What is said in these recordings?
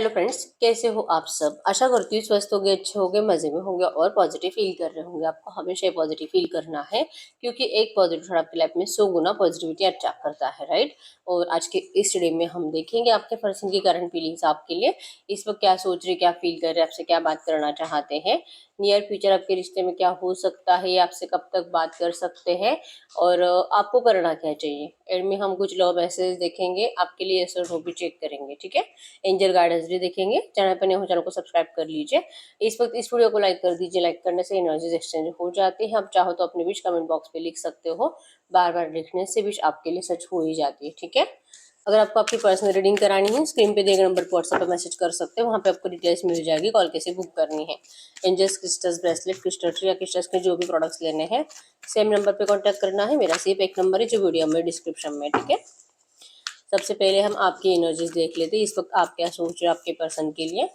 Hello friends, कैसे हो आप सब। आशा करती हूँ स्वस्थ होंगे, अच्छे होंगे, मजे में होंगे और पॉजिटिव फील कर रहे होंगे। आपको हमेशा पॉजिटिव फील करना है क्योंकि एक पॉजिटिव थॉट आपकी लाइफ में 100 गुना पॉजिटिविटी अट्रैक्ट करता है, राइट। और आज के इस स्टडी में हम देखेंगे आपके पर्सन की करंट फीलिंग्स आपके लिए इस वक्त क्या सोच रहे, क्या फील कर रहे, आपसे क्या बात करना चाहते हैं, नियर फ्यूचर आपके रिश्ते में क्या हो सकता है, आपसे कब तक बात कर सकते हैं और आपको करना क्या चाहिए। एंड में हम कुछ लव मैसेज देखेंगे आपके लिए, ऐसा वो भी चेक करेंगे, ठीक है। एंजल गाइडेंस भी देखेंगे। चैनल पर नए हो चैनल को सब्सक्राइब कर लीजिए। इस वक्त इस वीडियो को लाइक कर दीजिए। लाइक करने से एनर्जीज एक्सचेंज हो जाती है। आप चाहो तो अपने विश कमेंट बॉक्स पे लिख सकते हो। बार बार लिखने से विश आपके लिए सच हो ही जाती है, ठीक है। अगर आपको आपकी पर्सनल रीडिंग करानी है, स्क्रीन पे दिए गए नंबर पर व्हाट्सएप पर मैसेज कर सकते हैं। वहाँ पे आपको डिटेल्स मिल जाएगी, कॉल कैसे बुक करनी है। Angels crystals, bracelet, crystal tree या क्रिस्टल्स के जो भी प्रोडक्ट्स लेने हैं सेम नंबर पे कांटेक्ट करना है। मेरा सिर्फ एक नंबर है जो वीडियो में डिस्क्रिप्शन में, ठीक है। सबसे पहले हम आपकी एनर्जीज देख लेते हैं। इस वक्त आप क्या सोच रहे हो आपके पर्सन के लिए।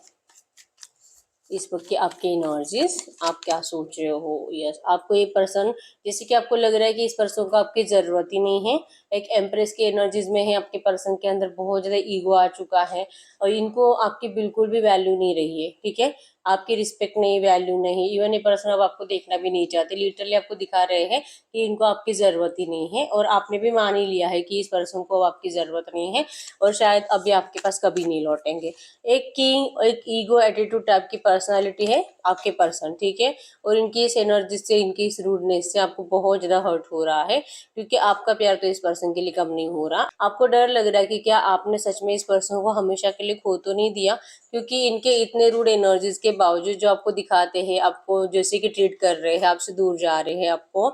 इस वक्त की आपकी एनर्जीज, आप क्या सोच रहे हो। यस, आपको ये पर्सन, जैसे कि आपको लग रहा है कि इस पर्सन को आपकी ज़रूरत ही नहीं है। एक एम्प्रेस की एनर्जीज में है। आपके पर्सन के अंदर बहुत ज़्यादा ईगो आ चुका है और इनको आपकी बिल्कुल भी वैल्यू नहीं रही है, ठीक है। आपकी रिस्पेक्ट नहीं, वैल्यू नहीं। इवन ये पर्सन अब आपको देखना भी नहीं चाहते। लिटरली आपको दिखा रहे हैं कि इनको आपकी ज़रूरत ही नहीं है और आपने भी मान ही लिया है कि इस पर्सन को आपकी ज़रूरत नहीं है और शायद अभी आपके पास कभी नहीं लौटेंगे। एक किंग, एक ईगो एटीट्यूड टाइप की पर्सनालिटी है आपके पर्सन, ठीक है। और इनकी इस एनर्जी से, इनकी इस रूडनेस से आपको बहुत ज्यादा हर्ट हो रहा है क्योंकि आपका प्यार तो इस पर्सन के लिए कम नहीं हो रहा। आपको डर लग रहा है कि क्या आपने सच में इस पर्सन को हमेशा के लिए खो तो नहीं दिया, क्योंकि इनके इतने रूड एनर्जीज के बावजूद जो आपको दिखाते हैं, आपको जैसे कि ट्रीट कर रहे हैं, आपसे दूर जा रहे हैं, आपको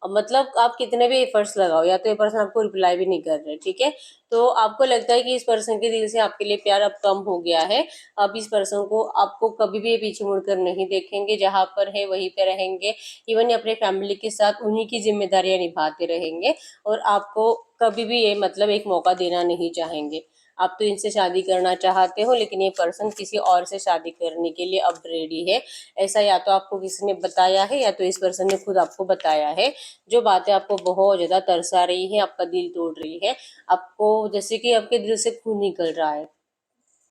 मतलब आप कितने भी एफर्ट्स लगाओ या तो ये पर्सन आपको रिप्लाई भी नहीं कर रहे, ठीक है। तो आपको लगता है कि इस पर्सन के दिल से आपके लिए प्यार अब कम हो गया है। अब इस पर्सन को आपको कभी भी पीछे मुड़कर नहीं देखेंगे, जहां पर है वहीं पे रहेंगे। इवन अपने फैमिली के साथ उन्हीं की जिम्मेदारियां निभाते रहेंगे और आपको कभी भी ये मतलब एक मौका देना नहीं चाहेंगे। आप तो इनसे शादी करना चाहते हो लेकिन ये पर्सन किसी और से शादी करने के लिए अब रेडी है। ऐसा या तो आपको किसी ने बताया है या तो इस पर्सन ने खुद आपको बताया है। जो बातें आपको बहुत ज्यादा तरसा रही है, आपका दिल तोड़ रही है, आपको जैसे कि आपके दिल से खून निकल रहा है।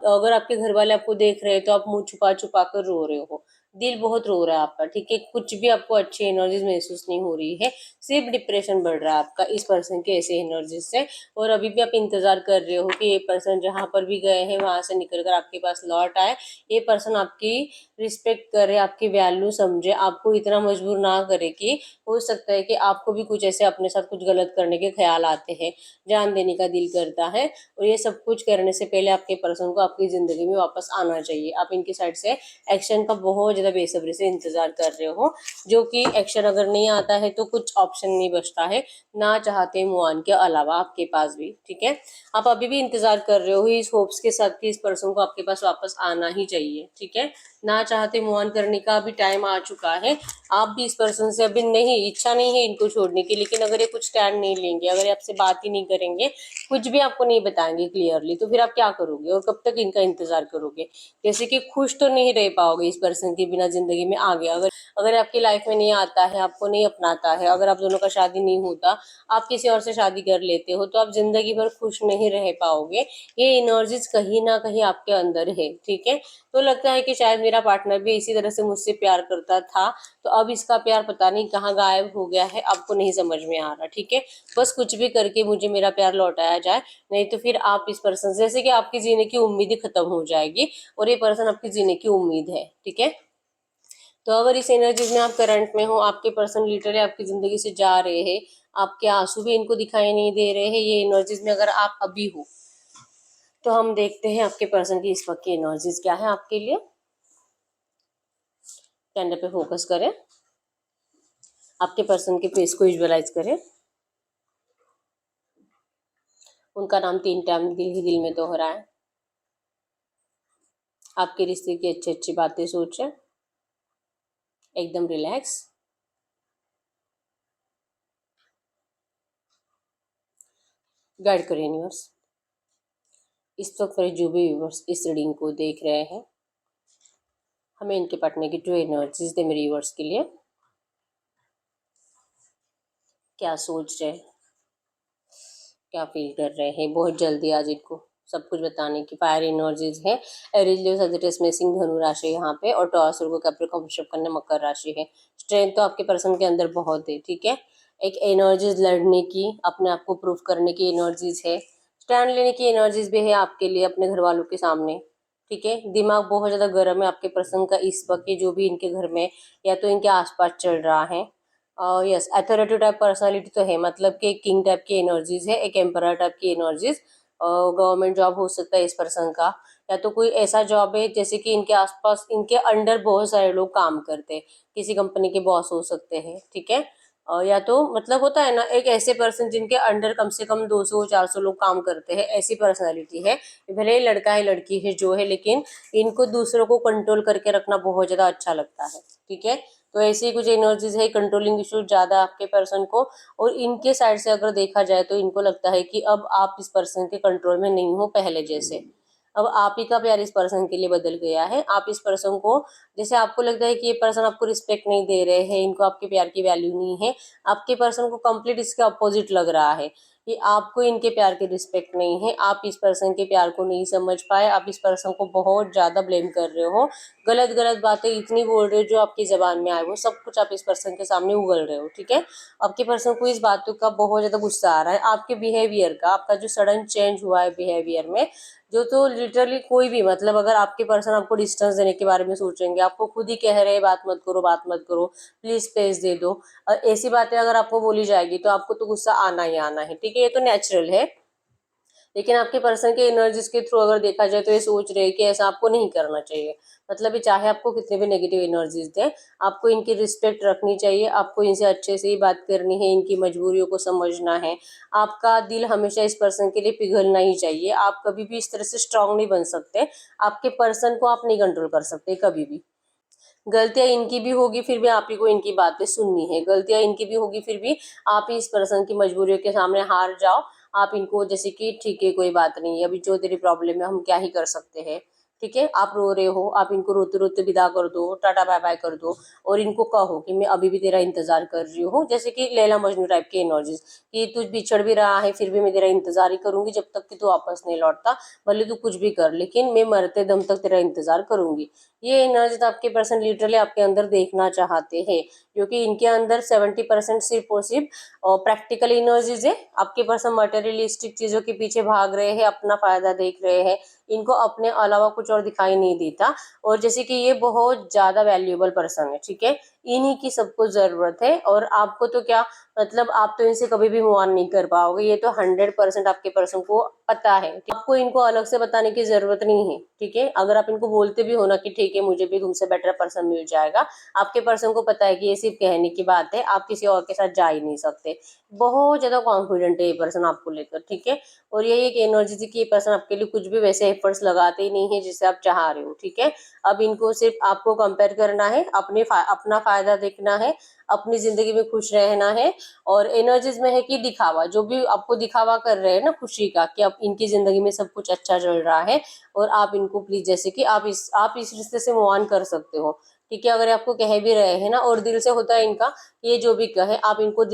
तो अगर आपके घर वाले आपको देख रहे हैं तो आप मुंह छुपा छुपा कर रो रहे हो। दिल बहुत रो रहा है आपका, ठीक है। कुछ भी आपको अच्छी एनर्जीज महसूस नहीं हो रही है, सिर्फ डिप्रेशन बढ़ रहा है आपका इस पर्सन के ऐसे एनर्जीज से। और अभी भी आप इंतजार कर रहे हो कि ये पर्सन जहां पर भी गए हैं वहां से निकल कर आपके पास लौट आए। ये पर्सन आपकी रिस्पेक्ट करे, आपकी वैल्यू समझे, आपको इतना मजबूर ना करे कि हो सकता है कि आपको भी कुछ ऐसे अपने साथ कुछ गलत करने के ख्याल आते हैं। जान देने का दिल करता है और ये सब कुछ करने से पहले आपके पर्सन को आपकी जिंदगी में वापस आना चाहिए। आप इनकी साइड से एक्शन का बहुत ज्यादा बेसब्री से इंतजार कर रहे हो, जो कि एक्शन अगर नहीं आता है तो कुछ ऑप्शन नहीं बचता है ना चाहते मुआन के अलावा आपके पास भी, ठीक है। आप अभी भी इंतजार कर रहे हो इस होप्स के साथ कि इस पर्सन को आपके पास वापस आना ही चाहिए, ठीक है। ना चाहते मुआन करने का अभी टाइम आ चुका है। आप भी इस पर्सन से अभी नहीं, इच्छा नहीं है इनको छोड़ने की, लेकिन अगर ये कुछ स्टैंड नहीं लेंगे, अगर ये आपसे बात ही नहीं करेंगे, कुछ भी आपको नहीं बताएंगे क्लियरली, तो फिर आप क्या करोगे और कब तक इनका इंतजार करोगे। जैसे कि खुश तो नहीं रह पाओगे इस पर्सन के बिना जिंदगी में आगे। अगर अगर आपकी लाइफ में नहीं आता है, आपको नहीं अपनाता है, अगर आप दोनों का शादी नहीं होता, आप किसी और से शादी कर लेते हो, तो आप जिंदगी भर खुश नहीं रह पाओगे। ये एनर्जीज कहीं ना कहीं आपके अंदर है, ठीक है। तो लगता है कि शायद मेरा पार्टनर भी इसी तरह से मुझसे प्यार करता था, तो अब इसका प्यार पता नहीं कहाँ गायब हो गया है, आपको नहीं समझ में आ रहा, ठीक है। बस कुछ भी करके मुझे मेरा प्यार लौटाया जाए, नहीं तो फिर आप इस पर्सन से, जैसे कि आपकी जीने की उम्मीद ही खत्म हो जाएगी और ये पर्सन आपकी जीने की उम्मीद है, ठीक है। तो अगर इस एनर्जीज में आप करंट में हो, आपके पर्सन लिटरली आपकी जिंदगी से जा रहे हैं, आपके आंसू भी इनको दिखाई नहीं दे रहे हैं, ये एनर्जीज में अगर आप अभी हो, तो हम देखते हैं आपके पर्सन की इस वक्त की एनर्जीज क्या है आपके लिए। कैंडल पे फोकस करें, आपके पर्सन के फेस को विजुअलाइज करें। उनका नाम 3 टाइम दिल ही दिल में दोहराएं। आपके रिश्ते की अच्छी अच्छी बातें सोचें, एकदम रिलैक्स। गाइड करें यूनिवर्स। इस वक्त मेरे जो भी व्यूवर्स इस रीडिंग को देख रहे हैं, हमें इनके पार्टनर की जो एनर्जीज दे मेरे व्यूवर्स के लिए। क्या सोच रहे हैं, क्या फील कर रहे हैं, बहुत जल्दी आज इनको सब कुछ बताने की फायर एनर्जीज है। एरीज लियो सजिटेरियस में सिंह धनु राशि है यहाँ पे, और टॉरस को कैप्रिकॉर्न वृषभ कन्या मकर राशि है। स्ट्रेंथ तो आपके पर्सन के अंदर बहुत है, ठीक है। एक एनर्जीज लड़ने की, अपने आप को प्रूव करने की एनर्जीज है। स्टैंड लेने की एनर्जीज भी है आपके लिए अपने घर वालों के सामने, ठीक है। दिमाग बहुत ज्यादा गर्म है आपके पर्सन का इस वक्त, जो भी इनके घर में या तो इनके आसपास चल रहा है। यस, अथॉरिटी टाइप पर्सनालिटी तो है, मतलब कि एक किंग टाइप की एनर्जीज है, एक एम्परर टाइप की एनर्जीज। गवर्नमेंट जॉब हो सकता है इस पर्सन का, या तो कोई ऐसा जॉब है जैसे कि इनके आसपास इनके अंडर बहुत सारे लोग काम करते हैं, किसी कंपनी के बॉस हो सकते हैं, ठीक है। या तो मतलब होता है ना, एक ऐसे पर्सन जिनके अंडर कम से कम 200-400 लोग काम करते हैं, ऐसी पर्सनालिटी है। भले ही लड़का है लड़की है जो है, लेकिन इनको दूसरों को कंट्रोल करके रखना बहुत ज्यादा अच्छा लगता है, ठीक है। तो ऐसी कुछ एनर्जीज है, कंट्रोलिंग इशू ज्यादा आपके पर्सन को। और इनके साइड से अगर देखा जाए तो इनको लगता है कि अब आप इस पर्सन के कंट्रोल में नहीं हो पहले जैसे, अब आप ही का प्यार इस पर्सन के लिए बदल गया है। आप इस पर्सन को, जैसे आपको लगता है कि ये पर्सन आपको रिस्पेक्ट नहीं दे रहे हैं, इनको आपके प्यार की वैल्यू नहीं है, आपके पर्सन को कंप्लीट इसके अपोजिट लग रहा है कि आपको इनके प्यार की रिस्पेक्ट नहीं है, आप इस पर्सन के प्यार को नहीं समझ पाए, आप इस पर्सन को बहुत ज्यादा ब्लेम कर रहे हो, गलत गलत बातें इतनी बोल रहे हो जो आपकी जबान में आए वो सब कुछ आप इस पर्सन के सामने उगल रहे हो, ठीक है। आपके पर्सन को इस बातों का बहुत ज्यादा गुस्सा आ रहा है, आपके बिहेवियर का, आपका जो सडन चेंज हुआ है बिहेवियर में, जो तो लिटरली कोई भी, मतलब अगर आपके पर्सन आपको डिस्टेंस देने के बारे में सोचेंगे, आपको खुद ही कह रहे हैं बात मत करो बात मत करो, प्लीज स्पेस दे दो, और ऐसी बातें अगर आपको बोली जाएगी तो आपको तो गुस्सा आना ही आना है, ठीक है, ये तो नेचुरल है। लेकिन आपके पर्सन के एनर्जीज के थ्रू अगर देखा जाए तो ये सोच रहे हैं कि ऐसा आपको नहीं करना चाहिए। मतलब ये चाहे आपको कितने भी नेगेटिव एनर्जीज दें, आपको इनकी रिस्पेक्ट रखनी चाहिए, आपको इनसे अच्छे से ही बात करनी है, इनकी मजबूरियों को समझना है। आपका दिल हमेशा इस पर्सन के लिए पिघलना ही चाहिए, आप कभी भी इस तरह से स्ट्रांग नहीं बन सकते, आपके पर्सन को आप नहीं कंट्रोल कर सकते कभी भी। गलतियां इनकी भी होगी फिर भी आप ही को इनकी बातें सुननी है, गलतियां इनकी भी होगी फिर भी आप ही इस पर्सन की मजबूरियों के सामने हार जाओ। आप इनको जैसे कि ठीक है कोई बात नहीं, अभी जो तेरी प्रॉब्लम है हम क्या ही कर सकते हैं, ठीक है। आप रो रहे हो, आप इनको रोते रोते विदा कर दो, टाटा बाय बाय कर दो, और इनको कहो कि मैं अभी भी तेरा इंतजार कर रही हूँ, जैसे कि लैला मजनू टाइप की एनर्जीज, कि तू बिछड़ भी रहा है फिर भी मैं तेरा इंतजार ही करूंगी जब तक कि तू वापस नहीं लौटता, भले तू कुछ भी कर लेकिन मैं मरते दम तक तेरा इंतजार करूंगी। ये एनर्जी आपके पर्सन लिटरली आपके अंदर देखना चाहते हैं, क्योंकि इनके अंदर 70% सिर्फ और सिर्फ प्रैक्टिकल एनर्जीज है। आपके पर्सन मटेरियलिस्टिक चीजों के पीछे भाग रहे हैं, अपना फायदा देख रहे हैं, इनको अपने अलावा कुछ और दिखाई नहीं देता। और जैसे कि ये बहुत ज्यादा वैल्यूएबल पर्सन है, ठीक है, इन्हीं की सबको जरूरत है, और आपको तो क्या, मतलब आप तो इनसे कभी भी मूव ऑन नहीं कर पाओगे, ये तो 100% आपके पर्सन को पता है, आपको इनको अलग से बताने की जरूरत नहीं है, ठीक है। अगर आप इनको बोलते भी हो ना कि ठीक है मुझे भी तुमसे बेटर पर्सन मिल जाएगा, आपके पर्सन को पता है कि ये सिर्फ कहने की बात है, आप किसी और के साथ जा ही नहीं सकते। बहुत ज्यादा कॉन्फिडेंट है ये पर्सन आपको लेकर, ठीक है। और यही एक एनर्जी थी कि ये पर्सन आपके लिए कुछ भी वैसे एफर्ट्स लगाते ही नहीं है जिससे आप चाह रहे हो, ठीक है। अब इनको सिर्फ आपको कंपेयर करना है, अपना फायदा देखना है, अपनी जिंदगी में खुश रहना है। और एनर्जीज में है कि दिखावा, जो भी आपको दिखावा कर रहे हैं ना खुशी का, कि अब इनकी जिंदगी में सब कुछ अच्छा चल रहा है, और आप इनको प्लीज, जैसे कि आप इस रिश्ते से मूव ऑन कर सकते हो, ठीक है। अगर आपको कह भी रहे हैं ना, और दिल से होता है इनका, ये जो भी कहे आप इनको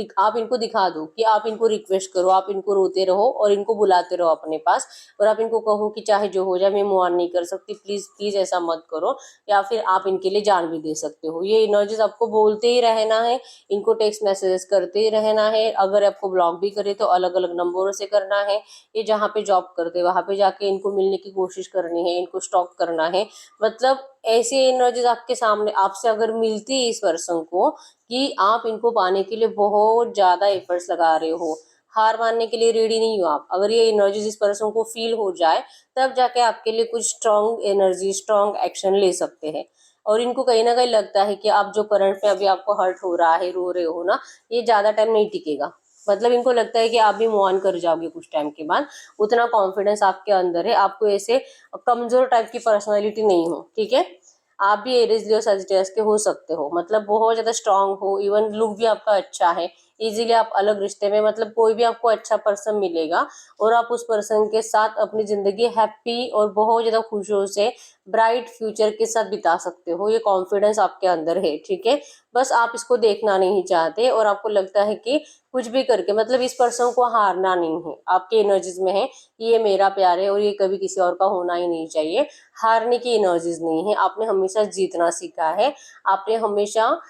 दिखा दो कि आप इनको रिक्वेस्ट करो, आप इनको रोते रहो और इनको बुलाते रहो अपने पास, और आप इनको कहो कि चाहे जो हो जाए मैं मूव ऑन नहीं कर सकती, प्लीज प्लीज ऐसा मत करो। या फिर आप इनके लिए जान भी दे सकते हो। ये एनर्जीज आपको बोलते ही रहना है, इनको टेक्स्ट मैसेजेस करते ही रहना है, अगर आपको ब्लॉक भी करे तो अलग अलग नंबरों से करना है। ये जहाँ पे जॉब करते वहां पे जाके इनको मिलने की कोशिश करनी है, इनको स्टॉक करना है। मतलब ऐसी एनर्जीज आपके सामने आपसे अगर मिलती है इस पर्सन को, कि आप इनको पाने के लिए बहुत ज्यादा एफर्ट्स लगा रहे हो, हार मानने के लिए रेडी नहीं हो आप, अगर ये एनर्जीज इस पर्सन को फील हो जाए, तब जाके आपके लिए कुछ स्ट्रॉन्ग एनर्जी स्ट्रॉन्ग एक्शन ले सकते हैं। और इनको कहीं ना कहीं लगता है कि आप जो करंट में अभी आपको हर्ट हो रहा है, रो रहे हो ना, ये ज्यादा टाइम नहीं टिकेगा। मतलब इनको लगता है कि आप भी मूव ऑन कर जाओगे कुछ टाइम के बाद, उतना कॉन्फिडेंस आपके अंदर है, आपको ऐसे कमजोर टाइप की पर्सनालिटी नहीं हो, ठीक है। आप भी एरीज लियो सजिटेरियस के हो सकते हो, मतलब बहुत ज्यादा स्ट्रांग हो, इवन लुक भी आपका अच्छा है, इजीली आप अलग रिश्ते में, मतलब कोई भी आपको अच्छा पर्सन मिलेगा और आप उस पर्सन के साथ अपनी जिंदगी हैप्पी और बहुत ज्यादा खुशियों से ब्राइट फ्यूचर के साथ बिता सकते हो। ये कॉन्फिडेंस आपके अंदर है, ठीक है। बस आप इसको देखना नहीं चाहते और आपको लगता है कि कुछ भी करके, मतलब इस पर्सन को हारना नहीं है, आपके एनर्जीज में है कि ये मेरा प्यार है और ये कभी किसी और का होना ही नहीं चाहिए। हारने की एनर्जीज नहीं है, आपने हमेशा जीतना सीखा है। आपने हमेशा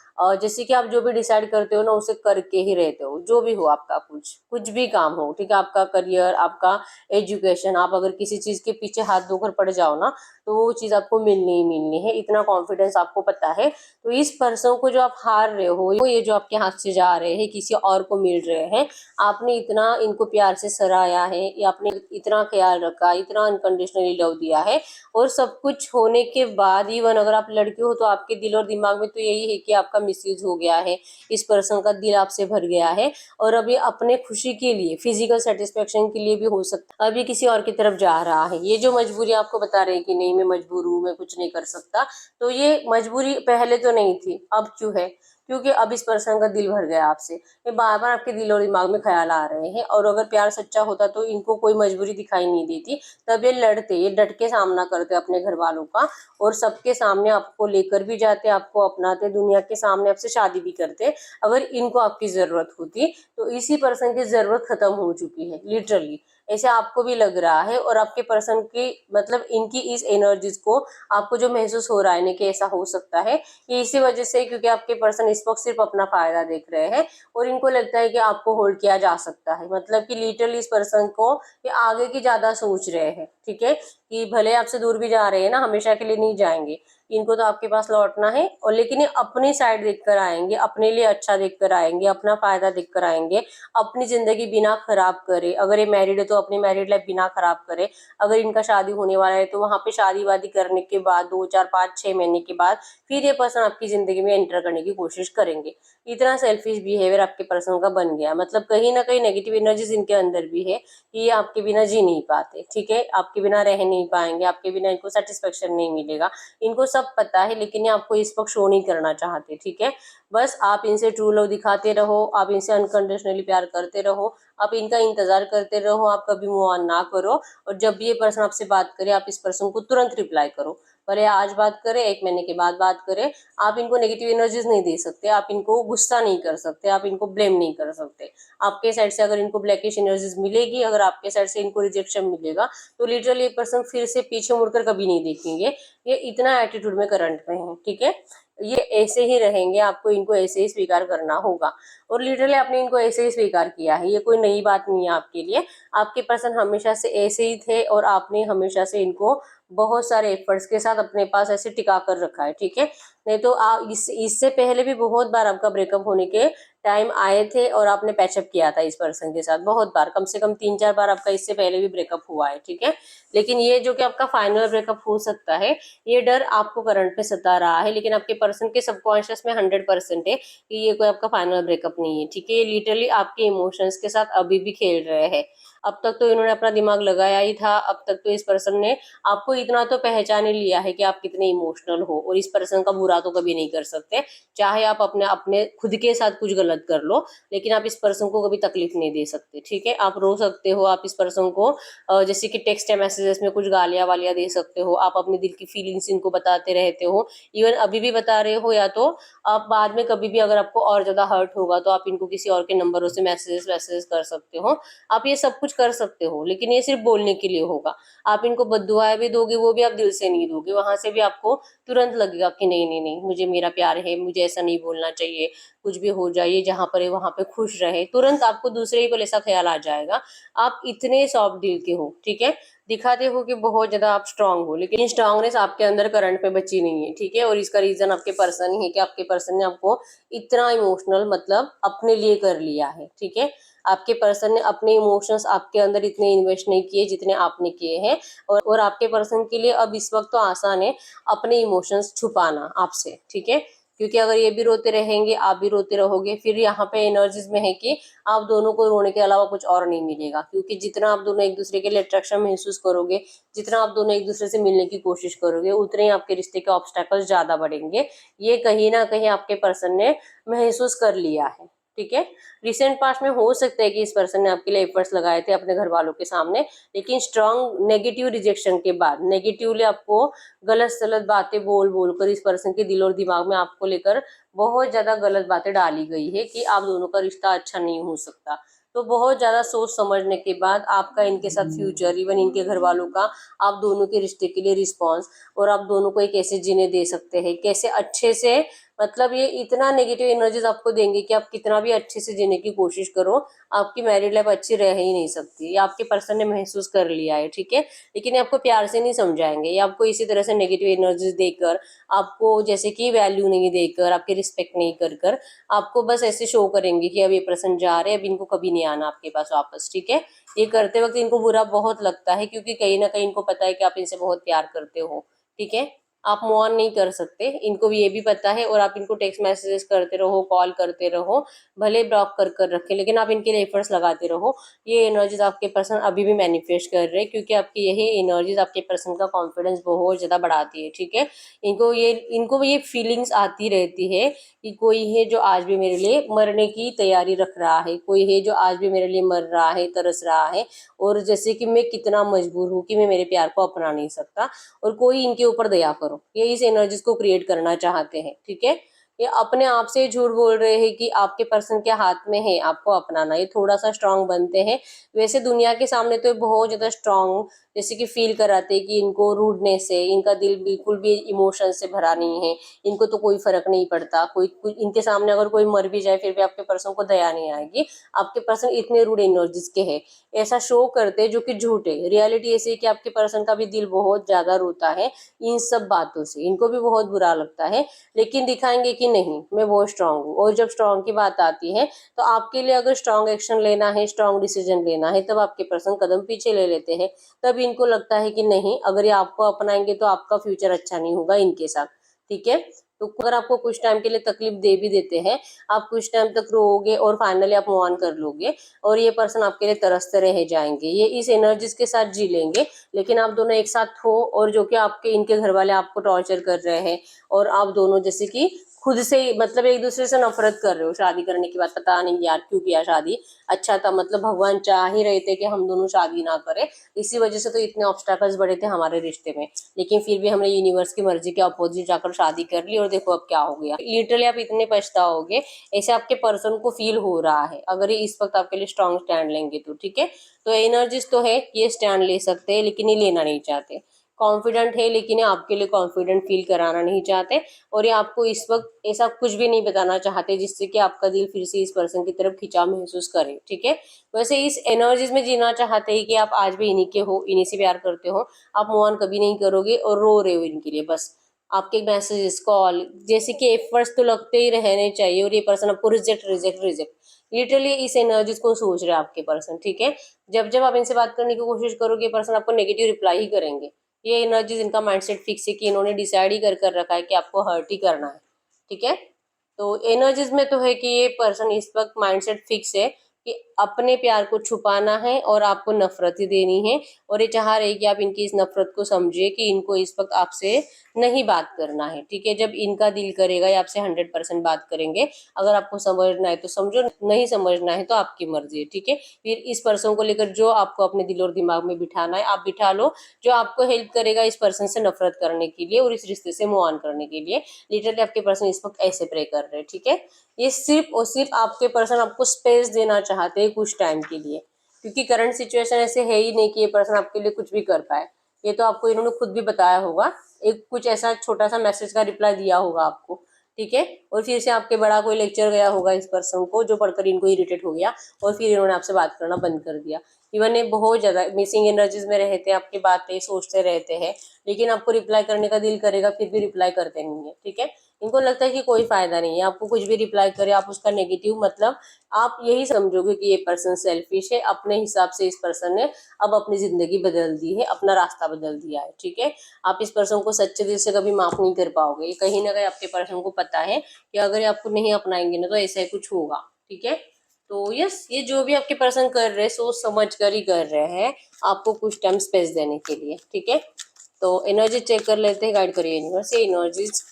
जैसे कि आप जो भी डिसाइड करते हो ना उसे करके ही रहते हो, जो भी हो आपका, कुछ कुछ भी काम हो, ठीक है, आपका करियर, आपका एजुकेशन, आप अगर किसी चीज के पीछे हाथ धोकर पड़ जाओ ना तो वो चीज आपको मिलनी ही मिलनी है, इतना कॉन्फिडेंस आपको पता है। तो इस पर्सन को जो आप हार रहे हो, ये जो आपके हाथ से जा रहे हैं, किसी और को मिल रहे हैं, आपने इतना इनको प्यार से सराहा है, या आपने इतना ख्याल रखा, इतना अनकंडीशनली लव दिया है, और सब कुछ होने के बाद इवन अगर आप लड़के हो तो आपके दिल और दिमाग में तो यही है कि आपका मिसयूज हो गया है, इस पर्सन का दिल आपसे भर गया है, और अभी अपने खुशी के लिए, फिजिकल सेटिस्फेक्शन के लिए भी हो सकता है अभी किसी और की तरफ जा रहा है। ये जो मजबूरी आपको बता रहे हैं कि नहीं मैं मजबूर हूँ, मैं कुछ नहीं कर सकता, तो ये मजबूरी पहले तो नहीं थी, अब क्यों है? क्योंकि अब इस पर्सन का दिल भर गया आपसे, ये बार बार आपके दिल और दिमाग में ख्याल आ रहे हैं। और अगर प्यार सच्चा होता तो इनको कोई मजबूरी दिखाई नहीं देती, तब ये लड़ते, ये डट के सामना करते अपने घर वालों का, और सबके सामने आपको लेकर भी जाते, आपको अपनाते, दुनिया के सामने आपसे शादी भी करते अगर इनको आपकी जरूरत होती। तो इसी पर्सन की जरूरत खत्म हो चुकी है लिटरली, ऐसे आपको भी लग रहा है। और आपके पर्सन की, मतलब इनकी इस एनर्जीज को आपको जो महसूस हो रहा है ना कि ऐसा हो सकता है, ये इसी वजह से, क्योंकि आपके पर्सन इस वक्त सिर्फ अपना फायदा देख रहे हैं और इनको लगता है कि आपको होल्ड किया जा सकता है, मतलब कि लिटरली इस पर्सन को ये आगे की ज्यादा सोच रहे हैं, ठीक है, कि भले आपसे दूर भी जा रहे हैं ना, हमेशा के लिए नहीं जाएंगे, इनको तो आपके पास लौटना है, और लेकिन ये अपनी साइड देखकर आएंगे, अपने लिए अच्छा देखकर आएंगे, अपना फायदा देखकर आएंगे, अपनी जिंदगी बिना खराब करे। अगर ये मैरिड है तो अपनी मैरिड लाइफ बिना खराब करे, अगर इनका शादी होने वाला है तो वहां पे शादी वादी करने के बाद 2 4 5 6 महीने के बाद फिर ये पर्सन आपकी जिंदगी में एंटर करने की कोशिश करेंगे। इतना सेल्फिश बिहेवियर आपके पर्सन का बन गया, मतलब कहीं ना कहीं नेगेटिव एनर्जीज इनके अंदर भी है कि ये आपके बिना जी नहीं पाते, ठीक है, आपके बिना रह नहीं पाएंगे, आपके बिना इनको सेटिस्फेक्शन नहीं मिलेगा, इनको सब पता है, लेकिन ये आपको इस वक्त शो नहीं करना चाहते, ठीक है। बस आप इनसे ट्रू लव दिखाते रहो, आप इनसे अनकंडीशनली प्यार करते रहो, आप इनका इंतजार करते रहो, आप कभी मूव ऑन ना करो, और जब भी ये पर्सन आपसे बात करे आप इस पर्सन को तुरंत रिप्लाई करो, भले आज बात करे 1 महीने के बाद बात करे। आप इनको नेगेटिव एनर्जीज नहीं दे सकते, आप इनको गुस्सा नहीं कर सकते, आप इनको ब्लेम नहीं कर सकते। आपके साइड से अगर इनको ब्लैकिश एनर्जीज मिलेगी, अगर आपके साइड से इनको रिजेक्शन मिलेगा, तो लिटरली ये पर्सन फिर से पीछे मुड़कर कभी नहीं देखेंगे। ये इतना एटीट्यूड में करंट में है, ठीक है, ये ऐसे ही रहेंगे, आपको इनको ऐसे ही स्वीकार करना होगा। और लिटरली आपने इनको ऐसे ही स्वीकार किया है, ये कोई नई बात नहीं है आपके लिए, आपके पर्सन हमेशा से ऐसे ही थे और आपने हमेशा से इनको बहुत सारे एफर्ट्स के साथ अपने पास ऐसे टिका कर रखा है, ठीक है। नहीं तो आप इससे पहले भी बहुत बार आपका ब्रेकअप होने के टाइम आए थे और आपने पैचअप किया था इस पर्सन के साथ, बहुत बार, कम से कम 3 4 बार आपका इससे पहले भी ब्रेकअप हुआ है, ठीक है। लेकिन ये जो कि आपका फाइनल ब्रेकअप हो सकता है, ये डर आपको करंट में सता रहा है, लेकिन आपके पर्सन के सबकॉन्शियस में 100% है कि ये कोई आपका फाइनल ब्रेकअप नहीं है, ठीक है। ये लिटरली आपके इमोशंस के साथ अभी भी खेल रहे हैं। अब तक तो इन्होंने अपना दिमाग लगाया ही था, अब तक तो इस पर्सन ने आपको इतना तो पहचान ही लिया है कि आप कितने इमोशनल हो, और इस पर्सन का बुरा तो कभी नहीं कर सकते, चाहे आप अपने अपने खुद के साथ कुछ गलत कर लो, लेकिन आप इस पर्सन को कभी तकलीफ नहीं दे सकते, ठीक है। आप रो सकते हो, आप इस पर्सन को जैसे कि टेक्स्ट या मैसेजेस में कुछ गालियां वालियां दे सकते हो, आप अपने दिल की फीलिंग्स इनको बताते रहते हो, इवन अभी भी बता रहे हो, या तो आप बाद में कभी भी अगर आपको और ज्यादा हर्ट होगा तो आप इनको किसी और के नंबरों से मैसेजेस वैसेज कर सकते हो, आप ये सब कुछ कर सकते हो, लेकिन ये सिर्फ बोलने के लिए होगा। आप इनको बद्दुआएं भी दोगे, वो भी आप दिल से नहीं दोगे, वहां से भी आपको तुरंत लगेगा कि नहीं नहीं नहीं, मुझे मेरा प्यार है, मुझे ऐसा नहीं बोलना चाहिए, कुछ भी हो जाए, जहां पर है वहां पे खुश रहे, तुरंत आपको दूसरे ही पल ऐसा ख्याल आ जाएगा। आप इतने सॉफ्ट दिल के हो, ठीक है, दिखाते हो कि बहुत ज्यादा आप स्ट्रांग हो, लेकिन स्ट्रांगनेस आपके अंदर करंट में बची नहीं है, ठीक है। और इसका रीजन आपके पर्सन ही है कि आपके पर्सन ने आपको इतना इमोशनल, मतलब अपने लिए कर लिया है, ठीक है। आपके पर्सन ने अपने इमोशंस आपके अंदर इतने इन्वेस्ट नहीं किए जितने आपने किए हैं, और आपके पर्सन के लिए अब इस वक्त तो आसान है अपने इमोशंस छुपाना आपसे, ठीक है। क्योंकि अगर ये भी रोते रहेंगे, आप भी रोते रहोगे, फिर यहाँ पे एनर्जीज में है कि आप दोनों को रोने के अलावा कुछ और नहीं मिलेगा, क्योंकि जितना आप दोनों एक दूसरे के लिए अट्रैक्शन महसूस करोगे, जितना आप दोनों एक दूसरे से मिलने की कोशिश करोगे, उतने ही आपके रिश्ते के ऑब्स्टेकल्स ज्यादा बढ़ेंगे। ये कहीं ना कहीं आपके पर्सन ने महसूस कर लिया है, ठीक है। रिसेंट पास्ट में हो सकता है कि इस पर्सन ने आपके लिए एफर्ट्स लगाए थे अपने घर वालों के सामने, लेकिन स्ट्रांग नेगेटिव रिजेक्शन के बाद, नेगेटिवली आपको गलत सलत बातें बोल बोल कर इस पर्सन के दिल और दिमाग में आपको लेकर बहुत ज्यादा गलत बातें डाली गई है कि आप दोनों का रिश्ता अच्छा नहीं हो सकता। तो बहुत ज्यादा सोच समझने के बाद आपका इनके साथ फ्यूचर, इवन इनके घर वालों का आप दोनों के रिश्ते के लिए रिस्पॉन्स, और आप दोनों को एक कैसे जीने दे सकते हैं, कैसे अच्छे से, मतलब ये इतना नेगेटिव एनर्जीज आपको देंगे कि आप कितना भी अच्छे से जीने की कोशिश करो, आपकी मैरिड लाइफ अच्छी रह ही नहीं सकती। ये आपके पर्सन ने महसूस कर लिया है, ठीक है। लेकिन ये आपको प्यार से नहीं समझाएंगे, ये आपको इसी तरह से नेगेटिव एनर्जीज देकर, आपको जैसे कि वैल्यू नहीं देकर, आपकी रिस्पेक्ट नहीं कर कर, आपको बस ऐसे शो करेंगे कि अब ये पर्सन जा रहे हैं, अब इनको कभी नहीं आना आपके पास वापस, ठीक है। ये करते वक्त इनको बुरा बहुत लगता है, क्योंकि कहीं ना कहीं इनको पता है कि आप इनसे बहुत प्यार करते हो, ठीक है। आप मूव ऑन नहीं कर सकते, इनको भी ये भी पता है, और आप इनको टेक्स्ट मैसेजेस करते रहो, कॉल करते रहो, भले ब्लॉक कर कर रखें, लेकिन आप इनके लिए एफर्ट्स लगाते रहो। ये एनर्जीज आपके पर्सन अभी भी मैनिफेस्ट कर रहे हैं, क्योंकि आपकी यही एनर्जीज आपके पर्सन का कॉन्फिडेंस बहुत ज्यादा बढ़ाती है, ठीक है। इनको ये फीलिंग्स आती रहती है कि कोई है जो आज भी मेरे लिए मरने की तैयारी रख रहा है, कोई है जो आज भी मेरे लिए मर रहा है, तरस रहा है, और जैसे कि मैं कितना मजबूर हूँ कि मैं मेरे प्यार को अपना नहीं सकता, और कोई इनके ऊपर दया करो। ये इस एनर्जीज को क्रिएट करना चाहते हैं, ठीक है। ये अपने आप से झूठ बोल रहे हैं कि आपके पर्सन के हाथ में है आपको अपनाना, ये थोड़ा सा स्ट्रांग बनते हैं। वैसे दुनिया के सामने तो ये बहुत ज्यादा स्ट्रांग जैसे कि फील कराते हैं कि इनको रूडनेस है, इनका दिल बिल्कुल भी इमोशन से भरा नहीं है, इनको तो कोई फर्क नहीं पड़ता, कोई इनके सामने अगर कोई मर भी जाए फिर भी आपके पर्सन को दया नहीं आएगी, आपके पर्सन इतने रूड एनर्जीज के हैं। ऐसा शो करते हैं जो कि झूठ है। रियलिटी ऐसी है कि आपके पर्सन का भी दिल बहुत ज्यादा रोता है इन सब बातों से, इनको भी बहुत बुरा लगता है, लेकिन दिखाएंगे कि नहीं मैं बहुत स्ट्रांग हूँ। और जब स्ट्रांग की बात आती है तो आपके लिए अगर स्ट्रांग एक्शन लेना है, स्ट्रांग डिसीजन लेना है, तब आपके पर्सन कदम पीछे ले लेते हैं। तब इनको लगता है कि नहीं, अगर ये आपको अपनाएंगे तो आपका फ्यूचर अच्छा नहीं होगा इनके साथ, ठीक है। तो अगर आपको कुछ टाइम के लिए तकलीफ दे भी देते हैं, आप कुछ टाइम तक रोओगे और फाइनली आप मूव ऑन कर लोगे, और ये पर्सन आपके लिए तरसते रह जाएंगे, ये इस एनर्जीज के साथ जी लेंगे। लेकिन आप दोनों एक साथ हो, और जो कि आपके इनके घर वाले आपको टॉर्चर कर रहे हैं, और आप दोनों जैसे कि खुद से मतलब एक दूसरे से नफरत कर रहे हो शादी करने के बाद, पता नहीं यार क्यों किया शादी, अच्छा था, मतलब भगवान चाह ही रहे थे कि हम दोनों शादी ना करें, इसी वजह से तो इतने ऑब्स्टैकल्स बढ़े थे हमारे रिश्ते में, लेकिन फिर भी हमने यूनिवर्स की मर्जी के अपोजिट जाकर शादी कर ली, और देखो अब क्या हो गया। लिटरली आप इतने पछताओगे, ऐसे आपके पर्सन को फील हो रहा है अगर ये इस वक्त आपके लिए स्ट्रॉन्ग स्टैंड लेंगे तो, ठीक है। तो एनर्जीज तो है, ये स्टैंड ले सकते हैं, लेकिन ये लेना नहीं चाहते। कॉन्फिडेंट है, लेकिन ये आपके लिए कॉन्फिडेंट फील कराना नहीं चाहते, और ये आपको इस वक्त ऐसा कुछ भी नहीं बताना चाहते जिससे कि आपका दिल फिर से इस पर्सन की तरफ खिंचाव महसूस करे, ठीक है। वैसे इस एनर्जीज में जीना चाहते हैं कि आप आज भी इन्हीं के हो, इन्हीं से प्यार करते हो, आप मूव ऑन कभी नहीं करोगे, और रो रहे हो इनके लिए बस। आपके मैसेजेस, कॉल, जैसे कि एफर्ट्स तो लगते ही रहने चाहिए, और ये पर्सन आपको रिजेक्ट रिजेक्ट रिजेक्ट, लिटरली इस एनर्जीज को सोच रहे हैं आपके पर्सन, ठीक है। जब जब आप इनसे बात करने की कोशिश करोगे, पर्सन आपको नेगेटिव रिप्लाई ही करेंगे। ये एनर्जीज इनका माइंडसेट फिक्स है कि इन्होंने डिसाइड ही कर रखा है कि आपको हर्ट ही करना है, ठीक है। तो एनर्जीज में तो है कि ये पर्सन इस वक्त माइंडसेट फिक्स है कि अपने प्यार को छुपाना है और आपको नफरत ही देनी है, और ये चाह रहे कि आप इनकी इस नफरत को समझिए कि इनको इस वक्त आपसे नहीं बात करना है, ठीक है। जब इनका दिल करेगा ये आपसे 100% बात करेंगे, अगर आपको समझना है तो समझो, नहीं समझना है तो आपकी मर्जी है, ठीक है। फिर इस पर्सन को लेकर जो आपको अपने दिल और दिमाग में बिठाना है आप बिठा लो, जो आपको हेल्प करेगा इस पर्सन से नफरत करने के लिए और इस रिश्ते से मूव ऑन करने के लिए। लिटरली आपके पर्सन इस वक्त ऐसे प्रे कर रहे हैं, ठीक है। ये सिर्फ और सिर्फ आपके पर्सन आपको स्पेस देना चाहते हैं कुछ टाइम के लिए, क्योंकि करंट सिचुएशन ऐसे है ही नहीं कि ये पर्सन आपके लिए कुछ भी कर पाए। ये तो आपको इन्होंने खुद भी बताया होगा, एक कुछ ऐसा छोटा सा मैसेज का रिप्लाई दिया होगा आपको, ठीक है। और फिर से आपके बड़ा कोई लेक्चर गया होगा इस पर्सन को, जो पढ़कर इनको इरिटेट हो गया, और फिर इन्होंने आपसे बात करना बंद कर दिया। इवन ये बहुत ज्यादा मिसिंग एनर्जीज में रहते हैं, आपकी बातें सोचते रहते हैं, लेकिन आपको रिप्लाई करने का दिल करेगा फिर भी रिप्लाई करते नहीं है, ठीक है। इनको लगता है कि कोई फायदा नहीं है, आपको कुछ भी रिप्लाई करे आप उसका नेगेटिव, मतलब आप यही समझोगे कि ये पर्सन सेल्फिश है, अपने हिसाब से इस पर्सन ने अब अपनी जिंदगी बदल दी है, अपना रास्ता बदल दिया है, ठीक है। आप इस पर्सन को सच्चे दिल से कभी माफ नहीं कर पाओगे, ये कहीं ना कहीं आपके पर्सन को पता है कि अगर ये आपको नहीं अपनाएंगे ना तो ऐसा ही कुछ होगा, ठीक है। तो यस, ये जो भी आपके पर्सन कर रहे हैं सोच समझ कर ही कर रहे हैं, आपको कुछ टाइम स्पेस देने के लिए, ठीक है। तो एनर्जी चेक कर लेते हैं, गाइड करिए यूनिवर्स, ये एनर्जीज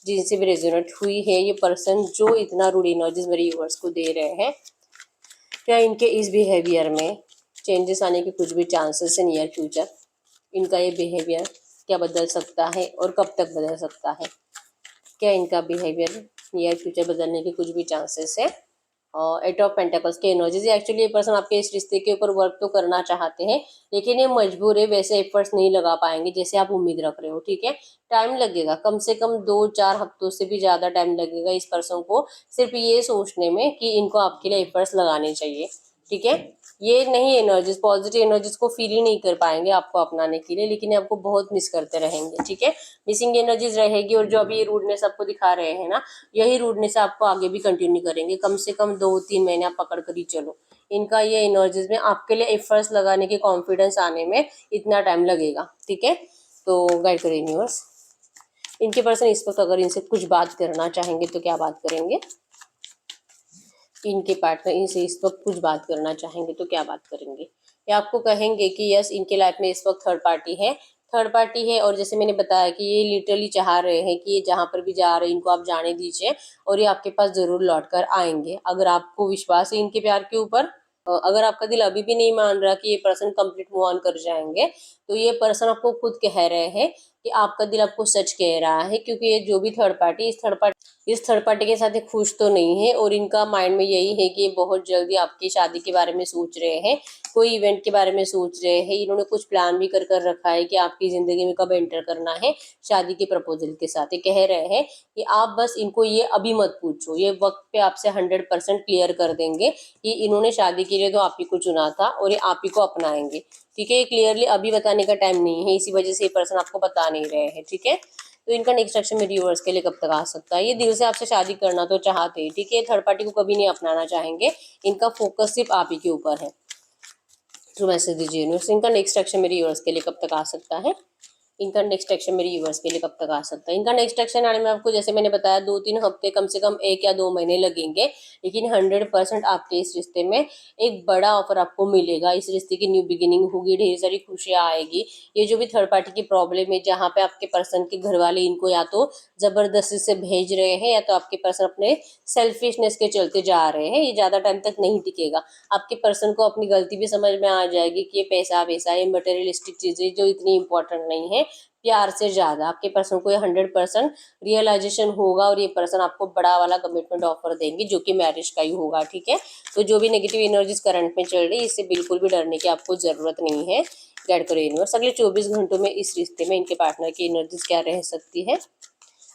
जिनसे भी रेजोनेट हुई है, ये पर्सन जो इतना रूड एनर्जीज मेरे व्यूअर्स को दे रहे हैं, क्या इनके इस बिहेवियर में चेंजेस आने के कुछ भी चांसेस है नियर फ्यूचर? इनका ये बिहेवियर क्या बदल सकता है और कब तक बदल सकता है? क्या इनका बिहेवियर नियर फ्यूचर बदलने के कुछ भी चांसेस है? और एट ऑफ पेंटेकल्स के एनर्जीज, एक्चुअली ये पर्सन आपके इस रिश्ते के ऊपर वर्क तो करना चाहते हैं, लेकिन ये मजबूर है, वैसे एफर्ट्स नहीं लगा पाएंगे जैसे आप उम्मीद रख रहे हो। ठीक है, टाइम लगेगा, कम से कम 2-4 हफ्तों से भी ज़्यादा टाइम लगेगा इस पर्सन को सिर्फ ये सोचने में कि इनको आपके लिए एफर्ट्स लगाने चाहिए। ठीक है, ये नहीं एनर्जीज, पॉजिटिव एनर्जीज को फील ही नहीं कर पाएंगे आपको अपनाने के लिए, लेकिन आपको बहुत मिस करते रहेंगे। ठीक है, मिसिंग एनर्जीज रहेगी, और जो अभी ये रूडनेस आपको दिखा रहे हैं ना, यही रूडनेस आपको आगे भी कंटिन्यू करेंगे, कम से कम 2-3 महीने आप पकड़ कर ही चलो। इनका ये एनर्जीज में आपके लिए एफर्ट्स लगाने के कॉन्फिडेंस आने में इतना टाइम लगेगा। ठीक है, तो गाइड करें यूनिवर्स, इनके पर्सन इस वक्त अगर इनसे कुछ बात करना चाहेंगे तो क्या बात करेंगे? इनके पार्टनर इनसे इस वक्त कुछ बात करना चाहेंगे तो क्या बात करेंगे? या आपको कहेंगे कि यस, इनके लाइफ में इस वक्त थर्ड पार्टी है, और जैसे मैंने बताया कि ये लिटरली चाह रहे हैं कि ये जहाँ पर भी जा रहे हैं इनको आप जाने दीजिए, और ये आपके पास जरूर लौट कर आएंगे अगर आपको विश्वास है इनके प्यार के ऊपर। अगर आपका दिल अभी भी नहीं मान रहा कि ये पर्सन कंप्लीट मूव ऑन कर जाएंगे, तो ये पर्सन आपको खुद कह रहे हैं कि आपका दिल आपको सच कह रहा है, क्योंकि ये जो भी थर्ड पार्टी इस थर्ड पार्टी के साथ ये खुश तो नहीं है, और इनका माइंड में यही है कि ये बहुत जल्दी आपकी शादी के बारे में सोच रहे हैं, कोई इवेंट के बारे में सोच रहे हैं, इन्होंने कुछ प्लान भी कर कर रखा है कि आपकी जिंदगी में कब एंटर करना है शादी के प्रपोजल के साथ। ये कह रहे हैं कि आप बस इनको ये अभी मत पूछो, ये वक्त पे आपसे 100% क्लियर कर देंगे कि इन्होंने शादी के लिए तो आप ही को चुना था और ये आप ही को अपनाएंगे। ठीक है, ये क्लियरली अभी बताने का टाइम नहीं है, इसी वजह से ये पर्सन आपको बता नहीं रहे हैं। ठीक है, तो इनका नेक्स्ट एक्शन मेरे व्यूअर्स के लिए कब तक आ सकता है? ये दिल से आपसे शादी करना तो चाहते हैं, ठीक है, थर्ड पार्टी को कभी नहीं अपनाना चाहेंगे, इनका फोकस सिर्फ आप ही के ऊपर है। तो मैसेज दीजिए यूनिवर्स, इनका नेक्स्ट एक्शन मेरे व्यूअर्स के लिए कब तक आ सकता है? इनका नेक्स्ट एक्शन मेरे व्यूअर्स के लिए कब तक आ सकता है? इनका नेक्स्ट एक्शन आने में आपको, जैसे मैंने बताया, 2-3 हफ्ते, कम से कम 1 या 2 महीने लगेंगे, लेकिन 100% आपके इस रिश्ते में एक बड़ा ऑफर आपको मिलेगा। इस रिश्ते की न्यू बिगिनिंग होगी, ढेर सारी खुशियां आएगी। ये जो भी थर्ड पार्टी की प्रॉब्लम है, जहाँ पे आपके पर्सन के घर वाले इनको या तो जबरदस्ती से भेज रहे हैं, या तो आपके पर्सन अपने सेल्फिशनेस के चलते जा रहे हैं, ये ज्यादा टाइम तक नहीं टिकेगा। आपके पर्सन को अपनी गलती भी समझ में आ जाएगी कि ये पैसा वैसा, ये मटेरियलिस्टिक चीजें जो इतनी इंपॉर्टेंट नहीं है, प्यार से ज्यादा आपके पर्सन को ये 100% रियलाइजेशन होगा, और ये पर्सन आपको बड़ा वाला कमिटमेंट ऑफर देंगे जो कि मैरिज का ही होगा। ठीक है, तो जो भी नेगेटिव एनर्जीज करंट में चल रही है, इससे बिल्कुल भी डरने की आपको जरूरत नहीं है। गाइड करो यूनिवर्स, अगले 24 घंटों में इस रिश्ते में इनके पार्टनर की एनर्जीज क्या रह सकती है?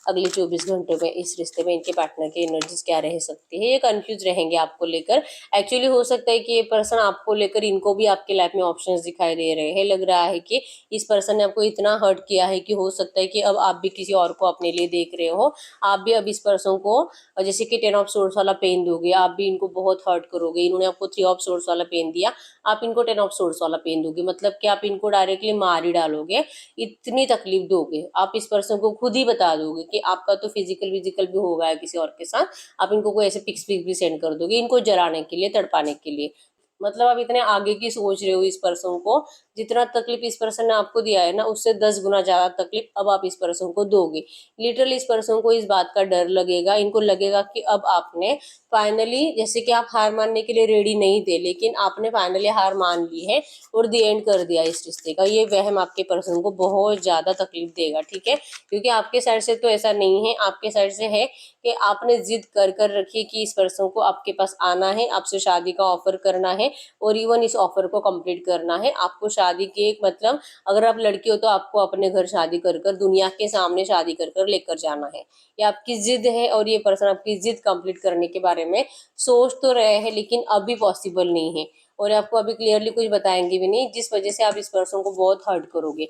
अगले 24 घंटों में इस रिश्ते में इनके पार्टनर की एनर्जीज क्या रह सकती है? ये कंफ्यूज रहेंगे आपको लेकर। एक्चुअली हो सकता है कि ये पर्सन आपको लेकर, इनको भी आपके लाइफ में ऑप्शंस दिखाई दे रहे हैं, लग रहा है कि इस पर्सन ने आपको इतना हर्ट किया है कि हो सकता है कि अब आप भी किसी और को अपने लिए देख रहे हो, आप भी अब इस पर्सन को जैसे कि 10 ऑफ सोर्स वाला पेन दोगे, आप भी इनको बहुत हर्ट करोगे। इन्होंने आपको 3 ऑफ सोर्स वाला पेन दिया, आप इनको 10 ऑफ सोर्स वाला पेन दोगे, मतलब कि आप इनको डायरेक्टली मार ही डालोगे, इतनी तकलीफ दोगे। आप इस पर्सन को खुद ही बता दोगे कि आपका तो फिजिकल भी हो गया है किसी और के साथ, आप इनको कोई ऐसे पिक्स भी सेंड कर दोगे इनको जलाने के लिए, तड़पाने के लिए। मतलब आप इतने आगे की सोच रहे हो इस पर्सन को, जितना तकलीफ इस पर्सन ने आपको दिया है ना, उससे 10 गुना ज्यादा तकलीफ अब आप इस पर्सन को दोगे। लिटरली इस पर्सन को इस बात का डर लगेगा, इनको लगेगा कि अब आपने फाइनली, जैसे कि आप हार मानने के लिए रेडी नहीं थे, लेकिन आपने फाइनली हार मान ली है और दी एंड कर दिया इस रिश्ते का। ये वहम आपके पर्सन को बहुत ज्यादा तकलीफ देगा। ठीक है, क्योंकि आपके साइड से तो ऐसा नहीं है, आपके साइड से है कि आपने जिद कर कर रखी कि इस पर्सन को आपके पास आना है, आपसे शादी का ऑफर करना है, और इवन इस ऑफर को कंप्लीट करना है। आपको शादी के एक, मतलब अगर आप लड़की हो तो आपको अपने घर शादी कर कर, दुनिया के सामने शादी कर कर लेकर जाना है। ये आपकी जिद है, और ये पर्सन आपकी जिद कंप्लीट करने के बारे में सोच तो रहे हैं, लेकिन अभी पॉसिबल नहीं है, और आपको अभी क्लियरली कुछ बताएंगे भी नहीं, जिस वजह से आप इस पर्सन को बहुत हर्ट करोगे।